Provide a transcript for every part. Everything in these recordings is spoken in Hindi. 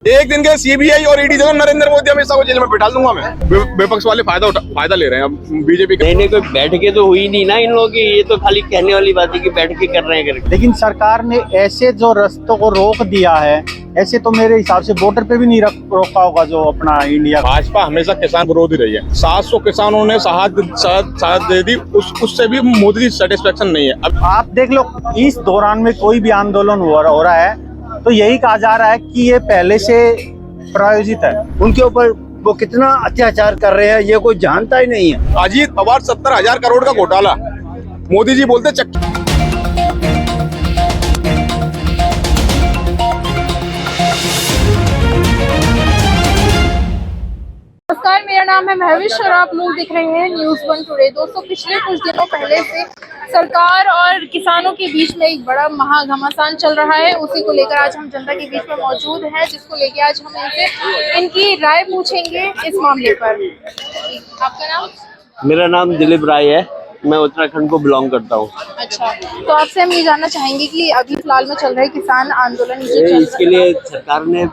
एक दिन के सीबीआई और ईडी जो नरेंद्र मोदी अमित शाह को जेल में बिठा दूंगा मैं। विपक्ष वाले फायदा ले रहे हैं अब बीजेपी के। नहीं कोई बैठकें तो हुई नहीं ना इन लोगों की, ये तो खाली कहने वाली बात है कि बैठकें कर रहे हैं करके। लेकिन सरकार ने ऐसे जो रास्तों को रोक दिया है, ऐसे तो मेरे हिसाब से बॉर्डर पे भी नहीं रोका होगा जो अपना इंडिया। भाजपा हमेशा किसान विरोधी रही है। 700 किसानों ने साथ दे दी, उससे भी मोदी की सेटिस्फेक्शन नहीं है। अब आप देख लो, इस दौरान में कोई भी आंदोलन हो रहा है तो यही कहा जा रहा है कि ये पहले से प्रायोजित है। उनके ऊपर वो कितना अत्याचार कर रहे हैं ये कोई जानता ही नहीं है। अजीत पवार 70,000 करोड़ का घोटाला, मोदी जी बोलते चक्की। नमस्कार, मेरा नाम है महविश और आप लोग देख रहे हैं न्यूज़ 1 टुडे। दोस्तों, पिछले कुछ दिनों पहले से सरकार और किसानों के बीच में एक बड़ा महाघमासान चल रहा है। उसी को लेकर आज हम जनता के बीच में मौजूद हैं, जिसको लेकर आज हम इनसे इनकी राय पूछेंगे इस मामले पर। आपका नाम? मेरा नाम दिलीप राय है, मैं उत्तराखंड को बिलोंग करता हूँ। अच्छा, तो आपसे हम ये जानना चाहेंगे कि अभी फिलहाल में चल रहे किसान आंदोलन इसके लिए सरकार ने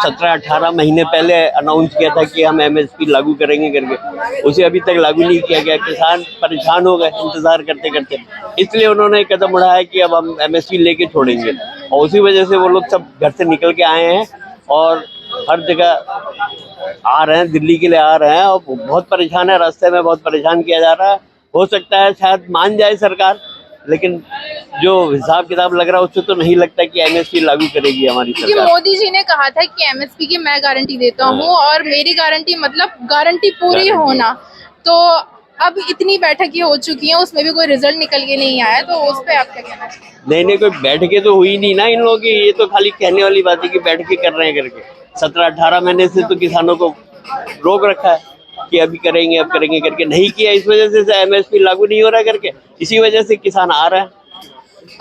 17-18 महीने पहले अनाउंस किया था कि हम MSP लागू करेंगे करके, उसे अभी तक लागू नहीं किया गया। किसान परेशान हो गए इंतजार करते करते, इसलिए उन्होंने एक कदम उठाया कि अब हम MSP लेके छोड़ेंगे। और उसी वजह से वो लोग सब घर से निकल के आए हैं और हर जगह आ रहे हैं, दिल्ली के लिए आ रहे हैं और बहुत परेशान है। रास्ते में बहुत परेशान किया जा रहा है। हो सकता है शायद मान जाए सरकार, लेकिन जो हिसाब किताब लग रहा है उससे तो नहीं लगता कि MSP लागू करेगी हमारी सरकार। मोदी जी ने कहा था कि MSP की मैं गारंटी देता हूँ और मेरी गारंटी मतलब गारंटी पूरी होना। तो अब इतनी बैठकें हो चुकी हैं, उसमें भी कोई रिजल्ट निकल के नहीं आया, तो उस पर आप क्या कहना चाहिए? नहीं कोई बैठकें तो हुई नहीं ना इन लोगों की, ये तो खाली कहने वाली बात है कि बैठकें कर रहे हैं करके। 17-18 महीने से तो किसानों को रोक रखा है कि अभी करेंगे अब करेंगे करके, नहीं किया। इस वजह से MSP लागू नहीं हो रहा करके, इसी वजह से किसान आ रहे हैं।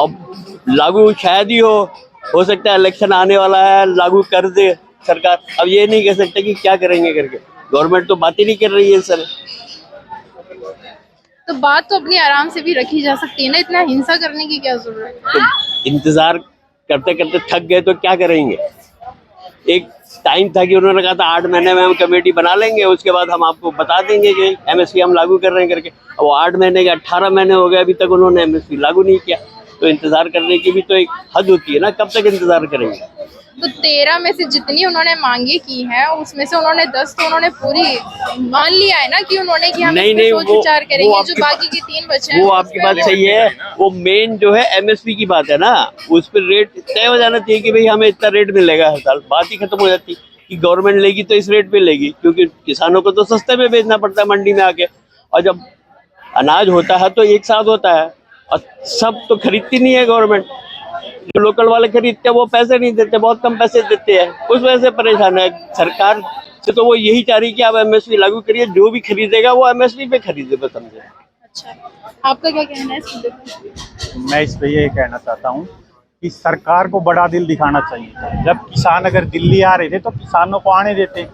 अब लागू शायद ही हो सकता है इलेक्शन आने वाला है, लागू कर दे सरकार। अब ये नहीं कह सकते कि क्या करेंगे करके, गवर्नमेंट तो बात ही नहीं कर रही है सर। तो बात तो अपनी आराम से भी रखी जा सकती है ना, इतना हिंसा करने की क्या जरूरत है? तो इंतजार करते करते थक गए तो क्या करेंगे। एक टाइम था कि उन्होंने कहा था 8 महीने में हम कमेटी बना लेंगे, उसके बाद हम आपको बता देंगे कि MSP हम लागू कर रहे हैं करके। अब वो 8 महीने के 18 महीने हो गए, अभी तक उन्होंने MSP लागू नहीं किया। तो इंतजार करने की भी तो एक हद होती है ना, कब तक इंतजार करेंगे। तो 13 में से जितनी उन्होंने मांगे की है, उसमें से उन्होंने 10 तो उन्होंने पूरी मान लिया है ना कि उन्होंने कि हम इस पे सोच विचार करेंगे। जो बाकी के 3 बचे हैं वो आपकी बात सही है। वो मेन जो है MSP की बात है ना, उस पर रेट तय हो जाना चाहिए कि भाई हमें इतना रेट मिलेगा हर साल। बात ही खत्म हो जाती कि गवर्नमेंट लेगी तो इस रेट पे लेगी, क्योंकि किसानों को तो सस्ते में बेचना पड़ता है मंडी में आके। और जब अनाज होता है तो एक साथ होता है और सब तो खरीदती नहीं है गवर्नमेंट। जो लोकल वाले खरीदते हैं वो पैसे नहीं देते, बहुत कम पैसे देते हैं, उस वजह से परेशान है सरकार से। तो वो यही चाह रही कि आप MSP लागू करिए, जो भी खरीदेगा वो MSP पे खरीदे, बस समझे। अच्छा, आपका क्या कहना है इस मुद्दे पर? मैं इस पे ये कहना चाहता हूँ कि सरकार को बड़ा दिल दिखाना चाहिए। जब किसान अगर दिल्ली आ रहे थे तो किसानों को आने देते।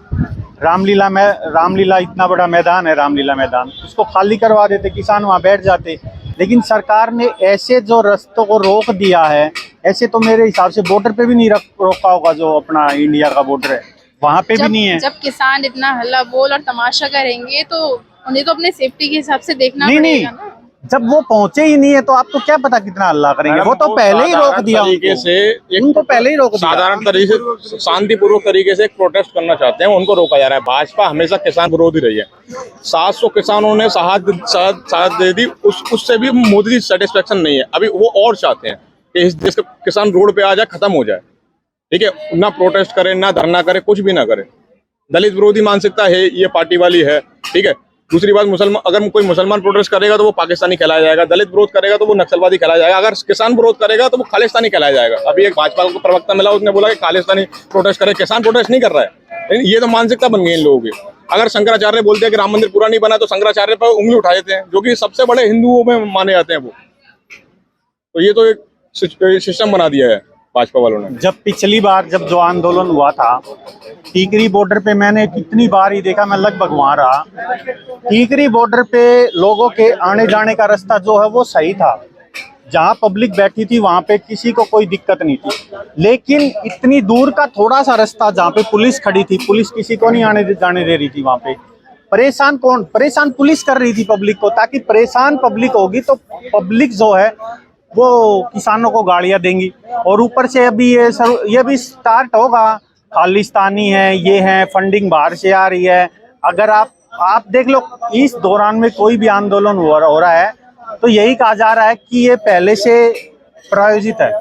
रामलीला इतना बड़ा मैदान है, रामलीला मैदान, उसको खाली करवा देते, किसान वहाँ बैठ जाते। लेकिन सरकार ने ऐसे जो रास्तों को रोक दिया है, ऐसे तो मेरे हिसाब से बॉर्डर पे भी नहीं रोका होगा जो अपना इंडिया का बॉर्डर है, वहाँ पे भी नहीं है। जब किसान इतना हल्ला बोल और तमाशा करेंगे तो उन्हें तो अपने सेफ्टी के हिसाब से देखना पड़ेगा ना। जब वो पहुंचे ही नहीं है तो आपको क्या पता कितना हल्ला करेंगे। वो तो पहले ही रोक दिया उनको पहले ही रोक दिया। साधारण तरीके से शांतिपूर्वक तरीके से प्रोटेस्ट करना चाहते हैं, उनको रोका जा रहा है। भाजपा हमेशा किसान विरोधी रही है। 700 किसानों ने साथ दे दी, उससे भी मोदी की सेटिस्फेक्शन नहीं है। अभी वो और चाहते हैं कि इस देश का किसान रोड पे आ जाए, खत्म हो जाए। ठीक है, ना प्रोटेस्ट करे, ना धरना करे, कुछ भी ना करे। दलित विरोधी मानसिकता है ये पार्टी वाली है। ठीक है, दूसरी बात, अगर कोई मुसलमान प्रोटेस्ट करेगा तो वो पाकिस्तानी कहलाया जाएगा, दलित विरोध करेगा तो वो नक्सलवादी कहलाया जाएगा, अगर किसान विरोध करेगा तो वो खालिस्तानी कहलाया जाएगा। अभी एक भाजपा को प्रवक्ता मिला, उसने बोला कि खालिस्तानी प्रोटेस्ट करे, किसान प्रोटेस्ट नहीं कर रहा है। ये तो मानसिकता बन गई इन लोगों की। अगर शंकराचार्य बोलते हैं कि राम मंदिर पूरा नहीं बना तो शंकराचार्य पर उंगली उठा देते हैं, जो कि सबसे बड़े हिंदुओं में माने जाते हैं वो। तो ये तो एक सिस्टम बना दिया है भाजपा वालों ने। जब पिछली बार जब जो आंदोलन हुआ था टीकरी बॉर्डर पे, मैंने कितनी बार ही देखा, मैं लगभग वहां रहा। टीकरी बॉर्डर पे लोगों के आने जाने का रास्ता जो है वो सही था। जहाँ पब्लिक बैठी थी वहाँ पे किसी को कोई दिक्कत नहीं थी, लेकिन इतनी दूर का थोड़ा सा रास्ता जहाँ पे पुलिस खड़ी थी, पुलिस किसी को नहीं जाने दे रही थी। वहाँ पे परेशान कौन? परेशान पुलिस कर रही थी पब्लिक को, ताकि परेशान पब्लिक होगी तो पब्लिक जो है वो किसानों को गाड़ियां देंगी। और ऊपर से अभी ये भी स्टार्ट होगा, खालिस्तानी है, ये है, फंडिंग बाहर से आ रही है। अगर आप देख लो, इस दौरान में कोई भी आंदोलन हो रहा है तो यही कहा जा रहा है कि ये पहले से प्रायोजित है।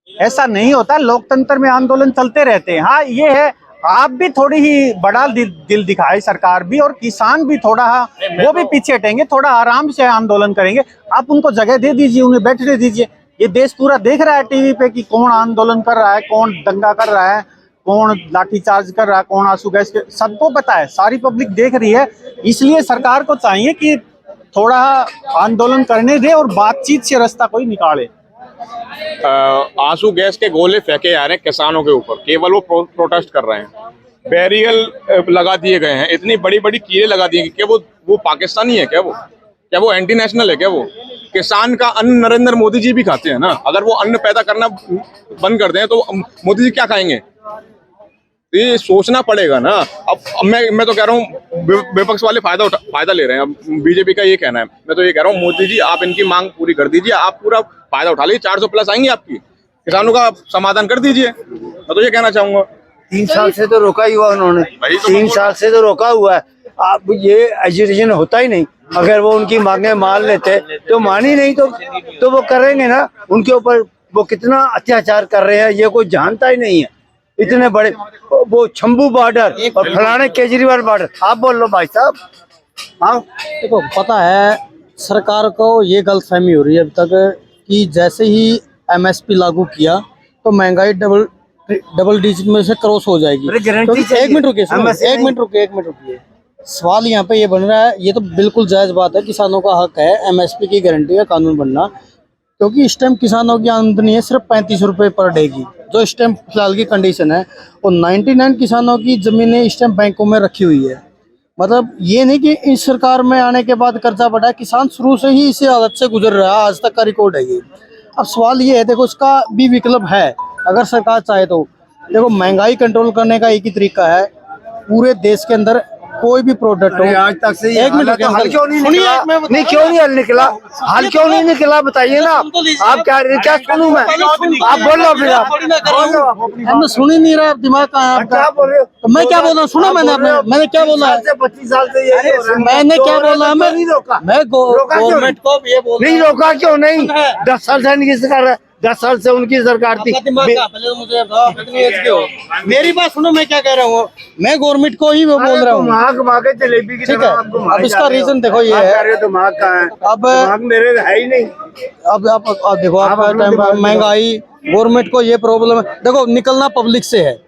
ऐसा नहीं होता, लोकतंत्र में आंदोलन चलते रहते हैं। हाँ ये है, आप भी थोड़ी ही बड़ा दिल दिखाए सरकार भी, और किसान भी थोड़ा, वो भी पीछे हटेंगे, थोड़ा आराम से आंदोलन करेंगे। आप उनको जगह दे दीजिए, उन्हें बैठने दीजिए। ये देश पूरा देख रहा है टीवी पे कि कौन आंदोलन कर रहा है, कौन दंगा कर रहा है, कौन लाठीचार्ज कर रहा है, कौन आंसू गैस के, सबको पता है, सारी पब्लिक देख रही है। इसलिए सरकार को चाहिए कि थोड़ा आंदोलन करने दे और बातचीत से रास्ता कोई निकाले। आंसू गैस के गोले फेंके जा रहे हैं किसानों के ऊपर, केवल वो प्रोटेस्ट कर रहे हैं। बैरियल लगा दिए गए हैं, इतनी बड़ी बड़ी कीलें लगा दी गई। क्या वो पाकिस्तानी है? क्या वो एंटी नेशनल है? क्या वो किसान का अन्न नरेंद्र मोदी जी भी खाते हैं ना? अगर वो अन्न पैदा करना बंद कर दें तो मोदी जी क्या खाएंगे? ये सोचना पड़ेगा ना। अब मैं तो कह रहा हूँ विपक्ष वाले फायदा ले रहे हैं। अब बीजेपी का ये कहना है, मैं तो ये कह रहा हूँ मोदी जी आप इनकी मांग पूरी कर दीजिए, आप पूरा फायदा उठा लीजिए। 400 प्लस आएंगी आपकी, किसानों का समाधान कर दीजिए। मैं तो ये कहना चाहूंगा। 3 साल से तो रोका ही हुआ उन्होंने, 3 साल से तो रोका हुआ है। अब ये एजुकेशन होता ही नहीं। अगर वो उनकी मांगे मान लेते तो मान ही नहीं तो वो करेंगे ना। उनके ऊपर वो कितना अत्याचार कर रहे हैं ये कोई जानता ही नहीं है। इतने बड़े वो शंभू बॉर्डर और फलाने केजरीवाल बॉर्डर। आप बोल लो भाई साहब। हाँ देखो, पता है सरकार को ये गलतफहमी हो रही है अभी तक कि जैसे ही एमएसपी लागू किया तो महंगाई डबल डिजिट में से क्रॉस हो जाएगी। एक मिनट रुकिए। सवाल यहाँ पे ये बन रहा है, ये तो बिल्कुल जायज बात है, किसानों का हक है एमएसपी की गारंटी का कानून बनना, क्योंकि इस टाइम किसानों की आमदनी है सिर्फ 35 रुपए पर डे की, जो इस टाइम फिलहाल की कंडीशन है। और 99 किसानों की जमीनें इस टाइम बैंकों में रखी हुई है। मतलब ये नहीं कि इस सरकार में आने के बाद कर्जा बढ़ा, किसान शुरू से ही इसी हालत से गुजर रहा है, आज तक का रिकॉर्ड है ये। अब सवाल ये है, देखो इसका भी विकल्प है अगर सरकार चाहे तो। देखो महंगाई कंट्रोल करने का एक ही तरीका है, पूरे देश के अंदर कोई भी प्रोडक्ट हो। आज तक से एक मिनट, हल क्यों नहीं निकला? नहीं क्यों नहीं हल निकला? हल क्यों नहीं निकला बताइए ना। आप क्या सुनूं मैं? आप बोलो फिर। हमने सुन ही नहीं रहा, दिमाग कहाँ है क्या बोल रहे हो? आपका? मैं क्या बोल रहा हूँ, सुनो मैंने क्या बोला है? 25 साल से यही हो रहा है। मैंने क्या बोला? मैं नहीं रोका। मैं गवर्नमेंट को ये बोल नहीं रोका क्यों नहीं? 10 साल से इनकी सरकार है, 10 साल से उनकी सरकार थी। पहले तो मुझे बताओ, कितनी एज के हो? मेरी बात सुनो, मैं क्या कह रहा हूँ, मैं गवर्नमेंट को ही वो बोल रहा हूँ। दिमाग जलेबी की ठीक है, अब इसका रीजन देखो ये है, दिमाग का है। अब दिमाग मेरे है ही नहीं। अब देखो आपका टाइम महंगाई, गवर्नमेंट को ये प्रॉब्लम है। देखो निकलना पब्लिक से है,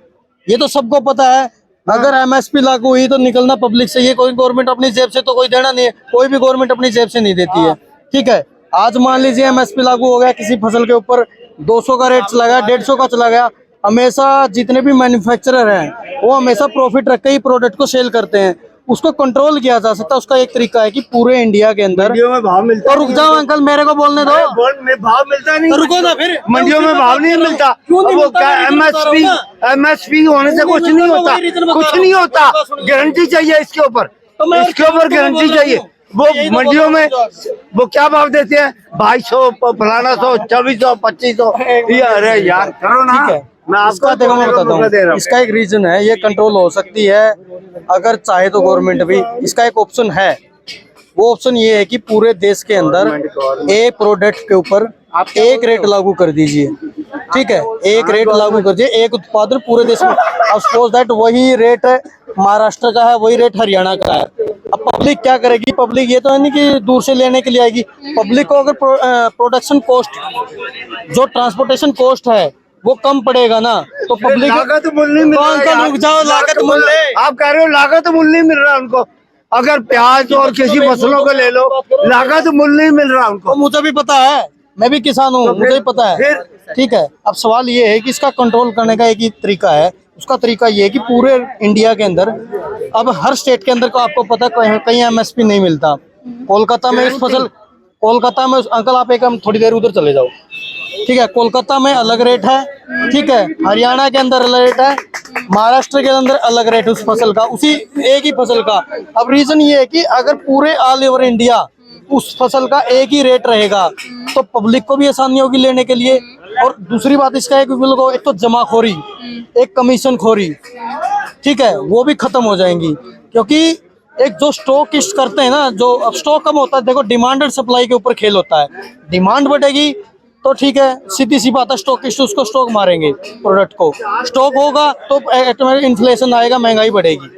ये तो सबको पता है। अगर एमएसपी लागू हुई तो निकलना पब्लिक से, ये कोई गवर्नमेंट अपनी जेब से तो कोई देना नहीं है, कोई भी गवर्नमेंट अपनी जेब से नहीं देती है। ठीक है, आज मान लीजिए एमएसपी लागू हो गया, किसी फसल के ऊपर 200 का रेट चला गया, 150 का चला गया। हमेशा जितने भी मैन्युफैक्चरर हैं वो हमेशा प्रॉफिट रख के ही प्रोडक्ट को सेल करते हैं। उसको कंट्रोल किया जा सकता है, उसका एक तरीका है कि पूरे इंडिया के अंदर मंडियों में भाव मिलता और रुक जाओ अंकल, मेरे को बोलने दो। भाव मिलता नहीं, तो रुको ना फिर। मंडियों में भाव नहीं मिलता। क्यों नहीं वो मिलता? क्या एमएसपी होने से कुछ नहीं होता, कुछ नहीं होता। गारंटी चाहिए इसके ऊपर, इसके ऊपर गारंटी चाहिए। वो मंडियों में वो क्या भाव देते हैं? 2200, फलाना 100, 2400, 2500। अरे यार करो ना। मैं इसका देखो, मैं बताता हूँ, इसका एक रीजन है, ये कंट्रोल हो सकती है अगर चाहे तो गवर्नमेंट भी। इसका एक ऑप्शन है, वो ऑप्शन ये है कि पूरे देश के अंदर एक प्रोडक्ट के ऊपर एक रेट लागू कर दीजिए। ठीक है, एक रेट लागू कर दीजिए, एक उत्पादन पूरे देश में। अब सपोज दैट वही रेट महाराष्ट्र का है, वही रेट हरियाणा का है। अब पब्लिक क्या करेगी? पब्लिक ये तो है नहीं कि दूर से लेने के लिए आएगी। पब्लिक को अगर प्रोडक्शन कॉस्ट, जो ट्रांसपोर्टेशन कॉस्ट है वो कम पड़ेगा ना, तो पब्लिक लागत मूल्य नहीं मिल रहा। रुक जाओ, लागत मूल्य आप कह रहे हो लागत मूल्य नहीं मिल रहा उनको। अगर प्याज और किसी फसलों को ले लो, लागत मूल्य नहीं मिल रहा उनको। तो मुझे भी पता है, मैं भी किसान हूँ, मुझे भी पता है। ठीक है, अब सवाल ये है कि इसका कंट्रोल करने का एक ही तरीका है। उसका तरीका ये है कि पूरे इंडिया के अंदर, अब हर स्टेट के अंदर को आपको पता है कहीं एमएसपी नहीं मिलता। कोलकाता में इस फसल कोलकाता में अंकल आप एक हम थोड़ी देर उधर चले जाओ, ठीक है, कोलकाता में अलग रेट है, ठीक है, हरियाणा के अंदर अलग रेट है, महाराष्ट्र के अंदर अलग रेट उस फसल का, उसी एक ही फसल का। अब रीजन ये है कि अगर पूरे ऑल ओवर इंडिया उस फसल का एक ही रेट रहेगा तो पब्लिक को भी आसानी होगी लेने के लिए। और दूसरी बात इसका एक तो जमाखोरी, एक कमीशन खोरी, ठीक है, वो भी खत्म हो जाएंगी। क्योंकि एक जो स्टॉकिस्ट करते हैं ना, जो अब स्टॉक कम होता है, देखो डिमांड और सप्लाई के ऊपर खेल होता है। डिमांड बढ़ेगी तो ठीक है, सीधी सी बात है, स्टॉकिस्ट उसको स्टॉक मारेंगे प्रोडक्ट को, स्टॉक होगा तो ऑटोमेटिक इन्फ्लेशन आएगा, महंगाई बढ़ेगी,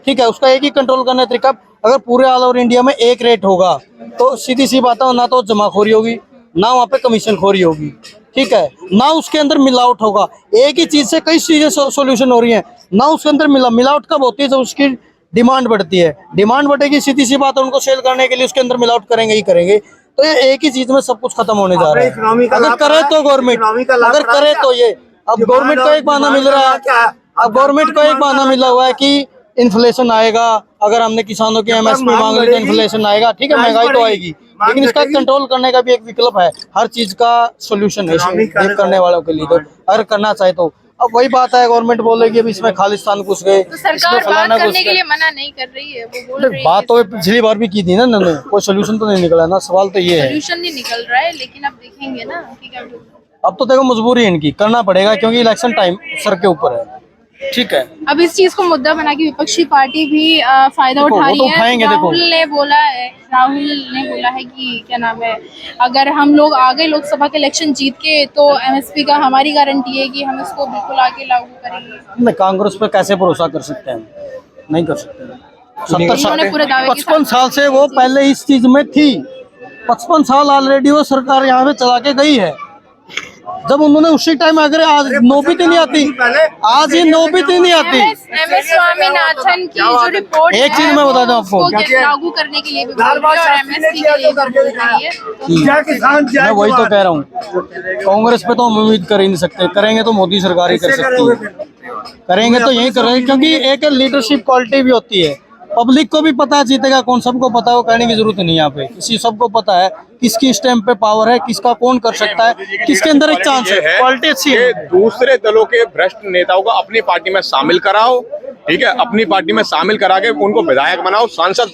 ठीक है। उसका एक ही कंट्रोल करने का तरीका, अगर पूरे ऑल ओवर इंडिया में एक रेट होगा तो सीधी सी बात है, ना तो जमाखोरी होगी, ना वहाँ पे कमीशन खोरी होगी, ठीक है, ना उसके अंदर मिलावट होगा। एक ही चीज से कई चीजें सोल्यूशन हो रही हैं, ना उसके अंदर मिलावट कब होती है, जब उसकी डिमांड बढ़ती है। डिमांड बढ़ेगी, सीधी सी बात है, उनको सेल करने के लिए उसके अंदर मिलावट करेंगे ही करेंगे। तो ये एक ही चीज में सब कुछ खत्म होने जा रहा है। अगर करे तो गवर्नमेंट, अगर करे तो ये, अब गवर्नमेंट को एक बहाना मिल रहा है, अब गवर्नमेंट को एक बहाना मिला हुआ है कि इन्फ्लेशन आएगा, अगर हमने किसानों की एमएसपी मांग ली तो इन्फ्लेशन आएगा, ठीक है, महंगाई तो आएगी, लेकिन इसका कंट्रोल करने का भी एक विकल्प है। हर चीज का सोल्यूशन है करने वालों के लिए, तो अगर करना चाहे तो। अब वही बात है, गवर्नमेंट बोलेगी अब इसमें खालिस्तान घुस गए, तो सरकार बात करने के लिए मना नहीं कर रही है, वो बोल रही है। बात तो पिछली बार भी की थी ना उन्होंने, कोई सोल्यूशन तो नहीं निकला ना। सवाल तो ये है, सोल्यूशन नहीं निकल रहा है, लेकिन अब देखेंगे ना कि क्या। अब तो देखो मजबूरी है इनकी, करना पड़ेगा क्योंकि इलेक्शन टाइम सर के ऊपर है, ठीक है। अब इस चीज को मुद्दा बना के विपक्षी पार्टी भी फायदा देखो, उठा वो रही तो है। उठाएंगे, देखो। राहुल ने बोला है कि क्या नाम है, अगर हम लोग आ गए लोकसभा के इलेक्शन जीत के तो एमएसपी का हमारी गारंटी है कि हम इसको बिल्कुल आगे लागू करेंगे। मैं कांग्रेस पे कैसे भरोसा कर सकते हैं, नहीं कर सकते। उन्होंने पूरे दावे के 55 साल से वो पहले इस चीज में थी, 55 साल ऑलरेडी वो सरकार यहाँ पे चला के गई है। जब उन्होंने उसी टाइम, अगर आज नौबत ही नहीं आती, आज ये नौबत ही नहीं आती। एमएस स्वामीनाथन की जो रिपोर्ट एक चीज मैं बताता हूँ आपको, लागू करने के लिए भी बोल रही है और एमएसपी के लिए भी बोल रही है। मैं वही तो कह रहा हूँ, कांग्रेस पे तो हम उम्मीद कर ही नहीं सकते, करेंगे तो मोदी सरकार ही कर सकती है, करेंगे तो यही कर रहे हैं। क्योंकि एक लीडरशिप क्वालिटी भी होती है, पब्लिक को भी पता है जीतेगा कौन, सबको पता है, वो कहने की जरूरत नहीं है यहाँ पे, किसी सबको पता है किसकी स्टैम्प पे पावर है, किसका कौन कर सकता है, किसके अंदर एक चांस है, क्वालिटी अच्छी है। दूसरे दलों के भ्रष्ट नेताओं को अपनी पार्टी में शामिल कराओ, ठीक है, अपनी पार्टी में शामिल करा के उनको विधायक बनाओ, सांसद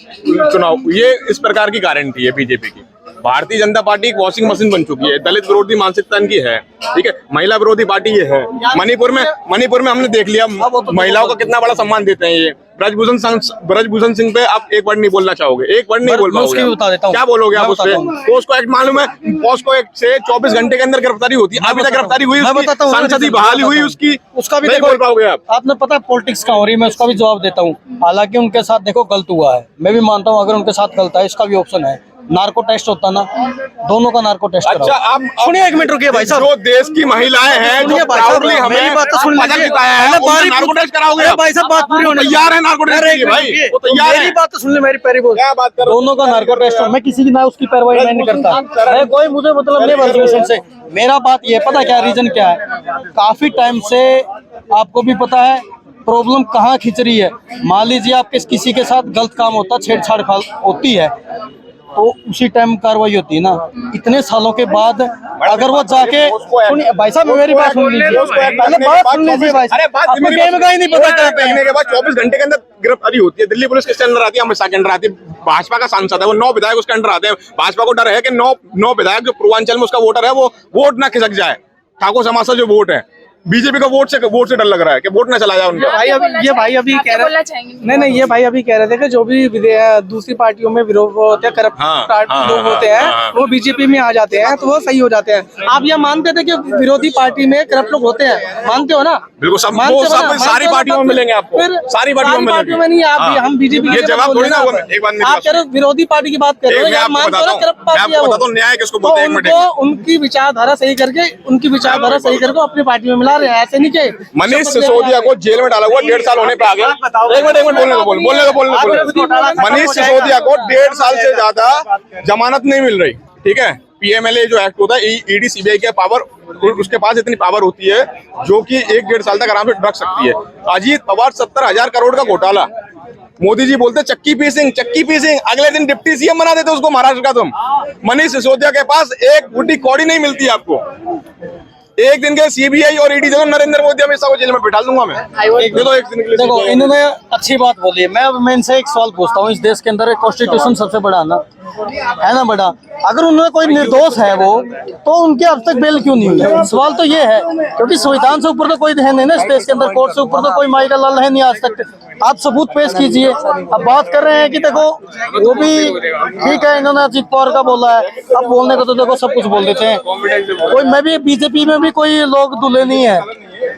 चुनाव, ये इस प्रकार की गारंटी है बीजेपी की। भारतीय जनता पार्टी एक वॉशिंग मशीन बन चुकी है, दलित विरोधी मानसिकता इनकी है, ठीक है, महिला विरोधी पार्टी ये है। मणिपुर में हमने देख लिया महिलाओं का कितना बड़ा सम्मान देते हैं ये। ब्रजभूषण सिंह पे आप एक वर्ड नहीं बोलना चाहोगे, एक वर्ड नहीं बोल पाओगे, क्या बोलोगे आप उसपे? पोस्को एक्ट मालूम है, पोस्को एक्ट से 24 घंटे के अंदर गिरफ्तारी होती है, अभी तक गिरफ्तारी हुई, सांसद बहाली हुई उसकी, उसका भी नहीं बोल पाओगे आप। आपने पता है पॉलिटिक्स का हो रही है, मैं उसका भी जवाब देता हूँ। हालांकि उनके साथ देखो गलत हुआ है, मैं भी मानता हूँ, अगर उनके साथ गलत है इसका भी ऑप्शन है, नार्को टेस्ट होता ना, दोनों का नार्को टेस्ट। अच्छा, आप सुनिए, एक मिनट रुकिए भाई साहब। जो देश की महिलाएं हैं, जो प्राउडली हमें बात तो सुन पदक जिताया है, उनका नार्को टेस्ट कराओगे आप? भाई साहब, बात पूरी होने तैयार है नार्को टेस्ट के लिए भाई, वो तैयार है। मेरी बात तो सुन ले, मेरी पैरी बोल, क्या बात कर रहे हो? दोनों का नार्को टेस्ट हो, मैं किसी की ना उसकी पैरवाई नहीं करता, मैं कोई, मुझे मतलब नहीं ब्रजभूषण से। मेरा बात ये, पता क्या रीजन क्या है, काफी टाइम से आपको भी पता है प्रॉब्लम कहाँ खिंच रही है। मान लीजिए आपके किसी के साथ गलत काम होता, छेड़छाड़ होती है, तो उसी टाइम कार्रवाई होती है ना। इतने सालों के बाद अगर वो जाके, सुनिए भाई साहब मेरी बात सुन लीजिए, पहले बात सुन लीजिए भाई साहब, आपको गेम का ही नहीं पता क्या करने के बाद 24 घंटे के अंदर गिरफ्तारी होती है। दिल्ली पुलिस किसके अंडर आती है? अमित शाह के अंडर आती है। भाजपा का सांसद है, वो 9 विधायक उसके अंडर आते हैं। भाजपा को डर है कि 9 विधायक जो पूर्वांचल में उसका वोटर है वो वोट ना खिसक जाए, ठाकुर समाज का जो वोट है, बीजेपी का वोट से डर लग रहा है कि वोट ना चला जाए उनका। भाई अभी ये भाई अभी कह रहे नहीं, ये भाई अभी कह रहे थे कि जो भी दूसरी पार्टियों में विरोध होते हैं, करप्ट लोग होते हैं, वो बीजेपी में आ जाते हैं तो वो सही हो जाते हैं। आप ये मानते थे कि विरोधी पार्टी में करप्ट लोग होते हैं, मानते हो ना? बिल्कुल, सब सारी पार्टियों में मिलेंगे आपको, सारी पार्टियों में नहीं। आप हम बीजेपी जवाब थोड़ी ना, एक बात आप कह रहे विरोधी पार्टी की बात कर रहे हो, न्याय किसको बोलते हैं? उनकी विचारधारा सही करके अपनी पार्टी में मिला रहे हैं, ऐसे नहीं के। मनीष सिसोदिया को जेल में डाला हुआ 1.5 साल होने पे आ गया। एक मिनट बोलने दो। मनीष सिसोदिया को 1.5 साल से ज्यादा जमानत नहीं मिल रही, ठीक है। पीएमएलए जो एक्ट होता है, ईडी सीबीआई के पावर, उसके पास इतनी पावर होती है जो कि 1-1.5 साल तक आराम से रख सकती है। अजीत पवार 70,000 करोड़ का घोटाला, मोदी जी बोलते चक्की पीसिंग, अगले दिन डिप्टी सीएम बना देते उसको महाराष्ट्र का। तुम मनीष सिसोदिया के पास एक बूटी कौड़ी नहीं मिलती आपको। एक दिन के सीबीआई और ईडी दो, नरेंद्र मोदी अमित शाह को जेल में बिठा दूंगा मैं। दे दो एक दिन के लिए। देखो इन्होंने अच्छी बात बोली है। मैं इनसे एक सवाल पूछता हूँ, इस देश के अंदर एक कॉन्स्टिट्यूशन सबसे बड़ा है ना बड़ा, अगर उन्होंने कोई निर्दोष है वो, तो उनकी अब तक बेल क्यों नहीं हुई? सवाल तो ये है, क्योंकि संविधान से ऊपर तो कोई है नहीं ना इस देश के अंदर, कोर्ट से ऊपर तो कोई माई का लाल है नहीं आज तक। आप सबूत पेश कीजिए। अब बात कर रहे हैं कि देखो वो भी ठीक है, इन्होंने अजीत पवार का बोला है, अब बोलने को तो देखो सब कुछ बोल देते हैं। कोई मैं भी बीजेपी में भी कोई लोग दूल्हे नहीं है,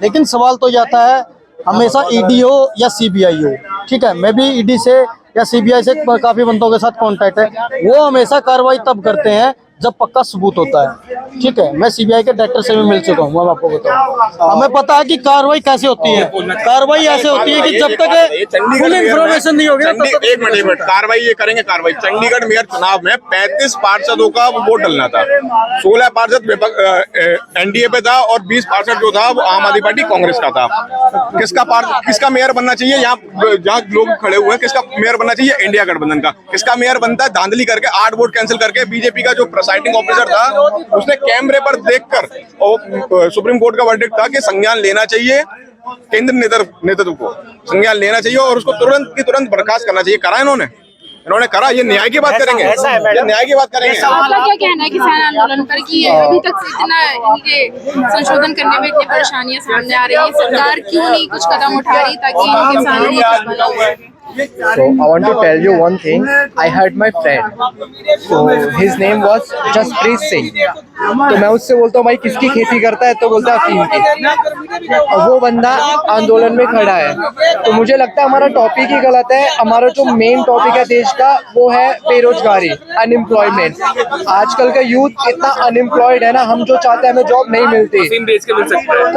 लेकिन सवाल तो जाता है हमेशा ईडी हो या सीबीआई हो, ठीक है, मैं भी ईडी से या सीबीआई से काफी बंदों के साथ कांटेक्ट है, वो हमेशा कार्रवाई तब करते हैं जब पक्का सबूत होता है, ठीक है। मैं सीबीआई के डायरेक्टर से भी मिल चुका हूँ, मैं आपको बताऊँ, हमें पता है कि कार्रवाई कैसे होती है। कार्रवाई ऐसे होती है कि जब तक फुल इन्फॉर्मेशन नहीं होगी। एक मिनट कार्रवाई ये करेंगे। कार्रवाई चंडीगढ़ मेयर चुनाव में 35 पार्षदों का वोट डलना था, 16 पार्षद एनडीए पे था और 20 पार्षद जो था वो आम आदमी पार्टी कांग्रेस का था। किसका मेयर बनना चाहिए? यहाँ जहाँ लोग खड़े हुए हैं, किसका मेयर बनना चाहिए? इंडिया गठबंधन का। किसका मेयर बनता है? धांधली करके 8 वोट कैंसिल करके बीजेपी का जो प्रिसाइडिंग ऑफिसर था उसने कैमरे पर देखकर, और सुप्रीम कोर्ट का वर्डिक्ट था कि संज्ञान लेना चाहिए, केंद्र नेतृत्व को संज्ञान लेना चाहिए और उसको तुरंत की तुरंत बर्खास्त करना चाहिए। करा इन्होंने करा। ये न्याय की बात करेंगे, ये न्याय की बात करेंगे। आपका क्या कहना है किसान आंदोलन पर कि अभी तक इतना इनके संशोधन करने में इतनी परेशानियां सामने आ रही है, सरकार क्यों नहीं कुछ कदम उठा रही ताकि इन किसानों को भला हो? So I want to tell you one thing. I had my friend. So his name was Jaspreet Singh. तो मैं उससे बोलता हूँ भाई किसकी खेती करता है, तो बोलता है अफीम की। और वो बंदा आंदोलन में खड़ा है। तो मुझे लगता है हमारा टॉपिक ही गलत है। हमारा जो मेन टॉपिक है देश का वो है बेरोजगारी, अनएम्प्लॉयमेंट। आजकल का यूथ इतना अनएम्प्लॉयड है ना, हम जो चाहते हैं हमें जॉब नहीं मिलती।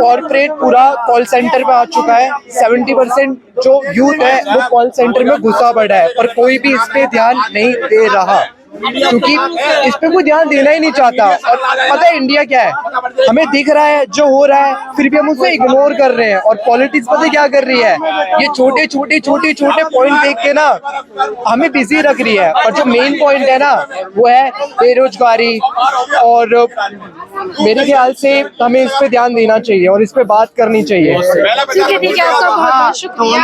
कॉर्पोरेट पूरा कॉल सेंटर पे आ चुका है। 70% जो यूथ है वो कॉल सेंटर में घुसा पड़ा है, पर कोई भी इस पे ध्यान नहीं दे रहा, क्योंकि इस पे कोई ध्यान देना ही नहीं चाहता। और पता है इंडिया क्या है, हमें दिख रहा है जो हो रहा है, फिर भी हम उसे इग्नोर कर रहे हैं। और पॉलिटिक्स पता है क्या कर रही है, ये छोटे छोटे पॉइंट देख के ना हमें बिजी रख रही है। और जो मेन पॉइंट है ना वो है बेरोजगारी। और मेरे ख्याल से हमें इस पे ध्यान देना चाहिए और इस पे बात करनी चाहिए। ठीक है, आपका बहुत बहुत शुक्रिया।